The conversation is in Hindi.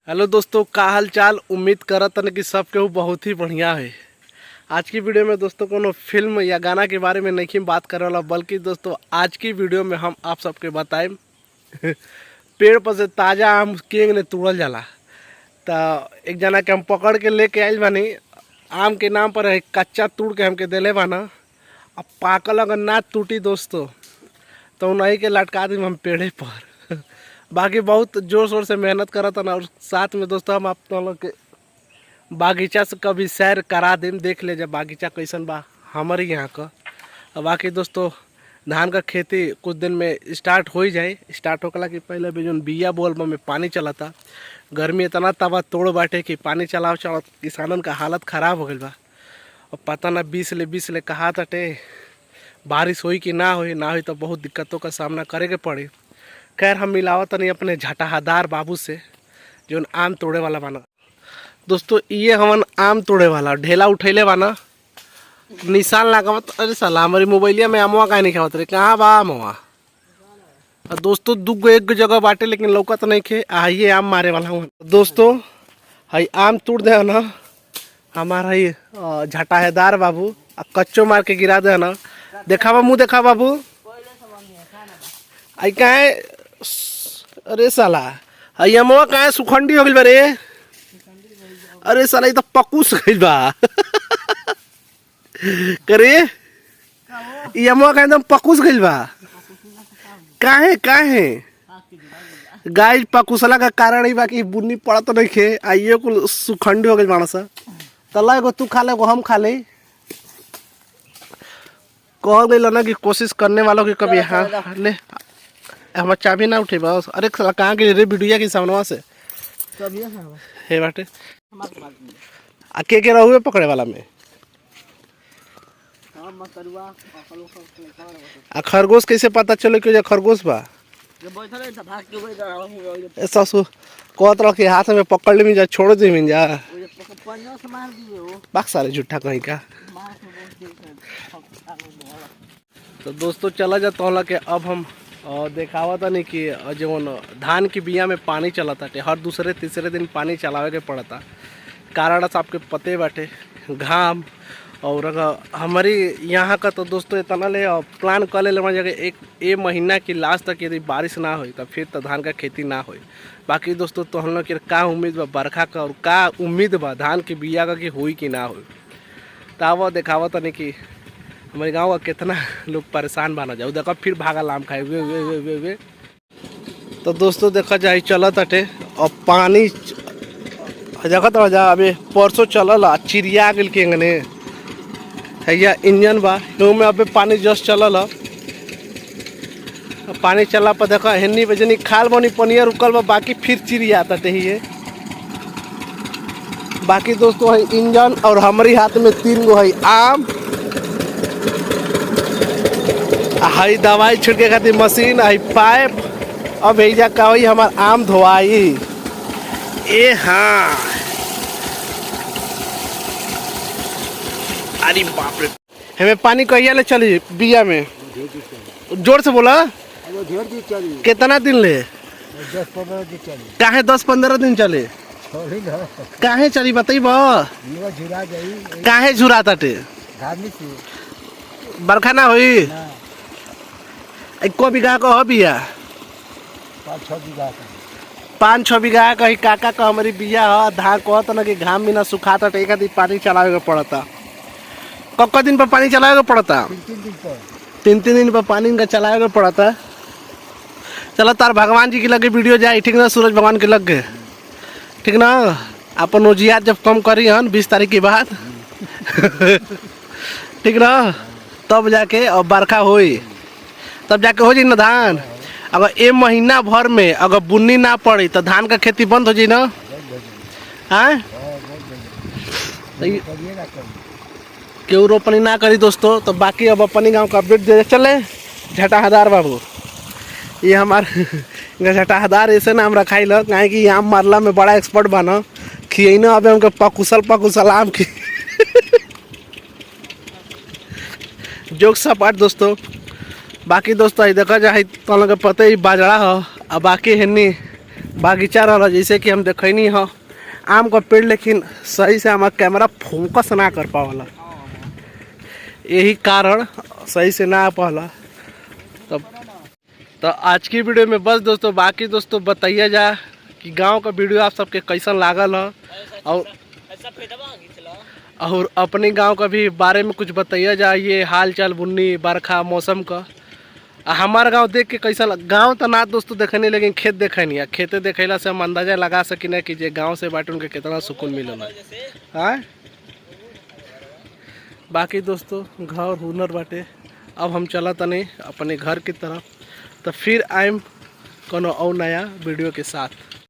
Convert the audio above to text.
हेलो दोस्तों, का हाल चाल। उम्मीद करत तन कि सब केहू बहुत ही बढ़िया है। आज की वीडियो में दोस्तों कोनो फिल्म या गाना के बारे में नहीं बात करे वाला, बल्कि दोस्तों आज की वीडियो में हम आप सबके बताएं पेड़ पर से ताज़ा आम केंग ने तोड़ल जाला। तो एक जना के हम पकड़ के लेके आइल बानी। आम के नाम पर कच्चा तोड़ के हमके दिले बाना। अब पाकल अगर ना टूटी दोस्तों तो उन्हीं के लटका दी हम पेड़े पर बाकी बहुत जोर शोर से मेहनत करत ना। और साथ में दोस्तों हम आप लोग के बागीचा से कभी सैर करा देम, देख ले जब बागीचा कैसन बा हमारे यहाँ का। और बाकी दोस्तों धान का खेती कुछ दिन में स्टार्ट हो ही जाए। स्टार्ट होकला कि पहले भी जो बिया बोल में पानी चला था। गर्मी इतना तवा तोड़ बाटे कि पानी चलाव चलाव किसानन का हालत ख़राब हो गई बा। और पता ना 20 ले कहा तटे बारिश होई कि ना होई तो बहुत दिक्कतों का सामना करे के पड़ी। खैर हम मिलावत नहीं अपने झटाहादार बाबू से जो आम तोड़े वाला बाना। दोस्तों ये हमन आम तोड़े वाला ढेला उठैले बाना, निशान लगावत। अरे साला हमारी मोबाइलिया में आमवा का नहीं खावत रे, कहाँ बा आमवा। दोस्तों दुगो एक जगह बाटे लेकिन लौकत नहीं खे। आइए आम मारे वाला हूँ दोस्तों। हाई आम तोड़ दे ना हमारा ये झटाहेदार बाबू, कच्चो मार के गिरा दे ना। देखा बा मुँह देखा बाबू। आई कहे अरे साला आई अमवा कहे सुखंडी हो गई बा रे। अरे साला ये तो पकुस गई बा करे ये अमवा कहे एकदम पकुस गई बा। काहे काहे गाय पकुसला का कारण ही बाकी बुन्नी पड़त नहीं खे। आइए कुल सुखंडी हो गई मानस। तला एगो तू खा ले एगो हम खा ले। कह गई ना कि कोशिश करने वालों की कभी हाँ ले हमार चाबी ना उठे बस। अरे कहाँ के रे बिडुया की सामनवा से हे बाटे आ के रहुए पकड़े वाला में। आ खरगोश कैसे पता चले कि खरगोश बा। ससु कहत रह के हाथ में पकड़ ले जा छोड़ दे मिन जा बाक सारे झूठा कहीं का। तो दोस्तों चला जाता हूँ कि अब हम देखावा था नहीं कि जो धान की बिया में पानी चला था हर दूसरे तीसरे दिन पानी चलावे के पड़ता। कारण आपके पते बाटे घाम। और हमारी यहाँ का तो दोस्तों इतना ले प्लान कर ले जगह एक महीना की लास्ट तक यदि बारिश ना हो तो फिर तो धान का खेती ना हो। बाकी दोस्तों तो हम लोग के का उम्मीद बा बरखा का और का उम्मीद बा धान की बिया का कि हुई कि ना हो। तो वो देखावा था नहीं कि हमारे गांव का कितना लोग परेशान बना जाओ। देखो फिर भागा लाम खाए वे वे वे वे वे। तो दोस्तों देखा जाए चलत अटे और पानी देखत रह जा। अभी परसों चलल चिड़िया गल के अंगने है इंजन बा में अबे पानी जस्ट चलल। पानी चला पर देखा हेन्नी बजनी खाल बनी पनिया रुकल बा। बाकी फिर चिड़िया तटे ही बाकी दोस्तों है इंजन और हमारी हाथ में 3 गो है आम। हाई दवाई छिड़के खातिर मशीन है पाइप। अब ऐजा का हुई हमार आम धोआई ए हाँ। अरे बाप रे हमें पानी कहिया ले चली बिया में जोर से बोला। कितना दिन ले 10-15 दिन चली। काहे 10-15 दिन चले काहे चली बताई बा। काहे झुरा ताटे बरखा ना हुई। एको बीघा का हो बिया 5-6 बीघा का ही काका का हमारी बिया है। धान कहत ना कि घाम भी ना सुखाता एक दिन पानी चलावे के पड़ता। कब दिन पर पानी चलावे के पड़ता 3 दिन पर पानी का चलावे के पड़ता। चलो तार भगवान जी की लगे वीडियो जाए ठीक ना। सूरज भगवान के लग गए ठीक ना। अपन ओजियात जब कम करी हन 20 तारीख के बाद ठीक ना तब जाके और बरखा होई तब जाके हो जाए ना धान। अगर एक महीना भर में अगर बुन्नी ना पड़ी तो धान का खेती बंद हो जाए ना। हाँ क्यों रोपनी ना करी दोस्तों। तो बाकी अब अपनी गांव का अपडेट दे चले। झटाहादार बाबू ये हमारे झटाहादार ऐसे नाम रखाई लो कहे कि आम मारला में बड़ा एक्सपर्ट बना खिए ना। अब हमके पकुसल आम की जोक सपाट दोस्तों। बाकी दोस्तों देखा जाए तो लोग पता ही बाजरा हो। अब बाकी हेनी बागीचा रहा जैसे कि हम देखनी हो आम का पेड़, लेकिन सही से हमारा कैमरा फोकस ना कर पावला, यही कारण सही से ना आ पाला। तब तो आज की वीडियो में बस दोस्तों, बाकी दोस्तों बताइए जा कि गांव का वीडियो आप सबके कैसन लागल है, और अपने गांव का भी बारे में कुछ बताइए जा, ये हाल चाल बुन्नी बरखा मौसम का। हमारा गांव देख के कैसा गांव तो ना दोस्तों देखने, लेकिन खेत देखनी है, खेते देखला से हम अंदाजा लगा सकी ना कि जे गांव से बाटे उनके कितना सुकून मिलना है। बाकी दोस्तों घर हुनर बाटे। अब हम चला तनी अपने घर की तरफ, तो फिर आइम कोनो और नया वीडियो के साथ।